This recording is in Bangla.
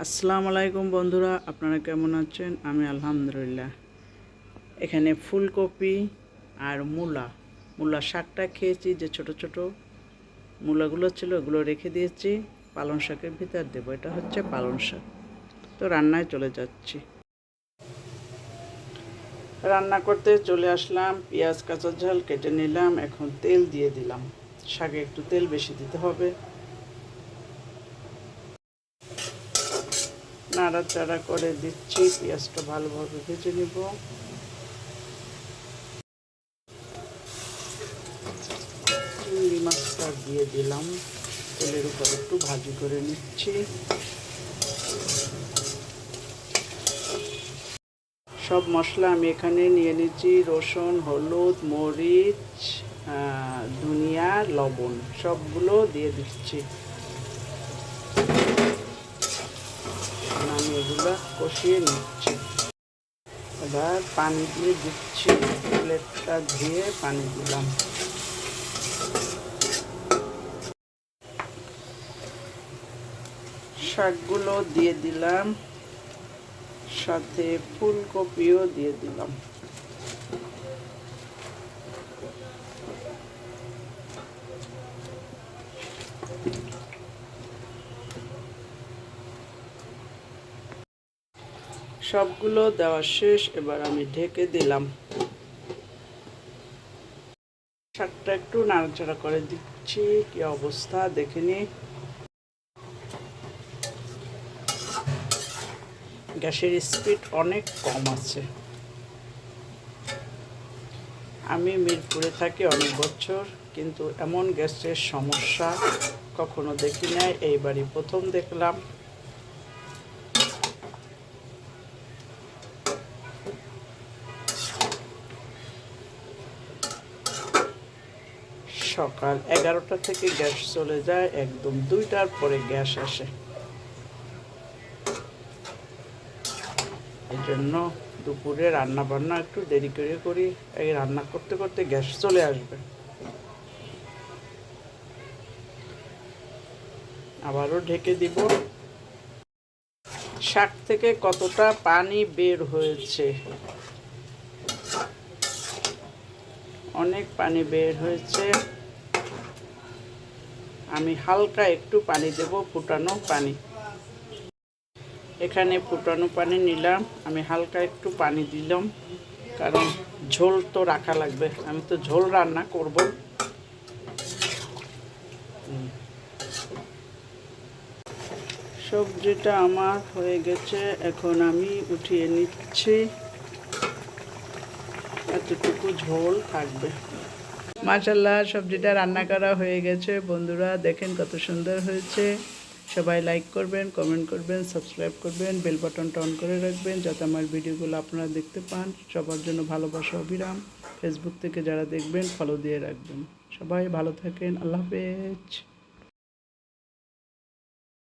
আসসালামু আলাইকুম বন্ধুরা, আপনারা কেমন আছেন? আমি আলহামদুলিল্লাহ। এখানে ফুলকপি আর মূলা শাকটা খেয়েছি, যে ছোট ছোট মূলাগুলো ছিল ওগুলো রেখে দিয়েছি, পালং শাকের ভিতর দেবো। এটা হচ্ছে পালং শাক। তো রান্নায় চলে যাচ্ছি। রান্না করতে চলে আসলাম, পেঁয়াজ কাঁচা ঝাল কেটে নিলাম, এখন তেল দিয়ে দিলাম। শাকে একটু তেল বেশি দিতে হবে। নাড়াচাড়া করে দিচ্ছি, পেঁয়াজটা ভালোভাবে ভেজে নিব। চিংড়ি মাছটা দিয়ে দিলাম, তেলের উপর একটু ভাজি করে নিচ্ছি। সব মশলা আমি এখানে নিয়ে নিচ্ছি, রসুন, হলুদ, মরিচ, ধনিয়া, লবণ সবগুলো দিয়ে দিচ্ছি। আমি এগুলো কষিয়ে নিচ্ছি। এবার পানি দিয়ে দিচ্ছি, প্লেটটা ধুয়ে পানি দিলাম। শাকগুলো দিয়ে দিলাম, সাথে ফুলকপিও দিয়ে দিলাম। সবগুলো দেওয়া শেষ, এবার আমি ঢেকে দিলাম। শাকটা একটু নাড়াচাড়া করে দিচ্ছি, কি অবস্থা দেখে নি। গ্যাসের স্পিড অনেক কম আছে। আমি মিরপুরে থাকি অনেক বছর, কিন্তু এমন গ্যাসের সমস্যা কখনো দেখি নাই, এইবারই প্রথম দেখলাম। সকাল 11টা থেকে গ্যাস চলে যায়, একদম 2টার পরে গ্যাস আসে। এই জন্য দুপুরে রান্না বান্না একটু দেরি করে করি, এই রান্না করতে করতে গ্যাস চলে আসবে। আবারও ঢেকে দিব। শাক থেকে কতটা পানি বের হয়েছে, অনেক পানি বের হয়েছে। আমি হালকা একটু পানি দেব, ফুটানো পানি। এখানে ফুটানো পানি নিলাম, আমি হালকা একটু পানি দিলাম, কারণ ঝোল তো রাখা লাগবে, আমি তো ঝোল রান্না করব। সবজিটা আমার হয়ে গেছে, এখন আমি উঠিয়ে নিচ্ছি। এতটুকু ঝোল থাকবে। মাশাআল্লাহ, সবজিটা রান্না করা হয়ে গেছে। বন্ধুরা দেখেন কত সুন্দর হয়েছে। সবাই লাইক করবেন, কমেন্ট করবেন, সাবস্ক্রাইব করবেন, বেল বাটনটা অন করে রাখবেন যাতে আমার ভিডিওগুলো আপনারা দেখতে পান। সবার জন্য ভালোবাসা অবিরাম। ফেসবুক থেকে যারা দেখবেন ফলো দিয়ে রাখবেন। সবাই ভালো থাকেন, আল্লাহ হাফেজ।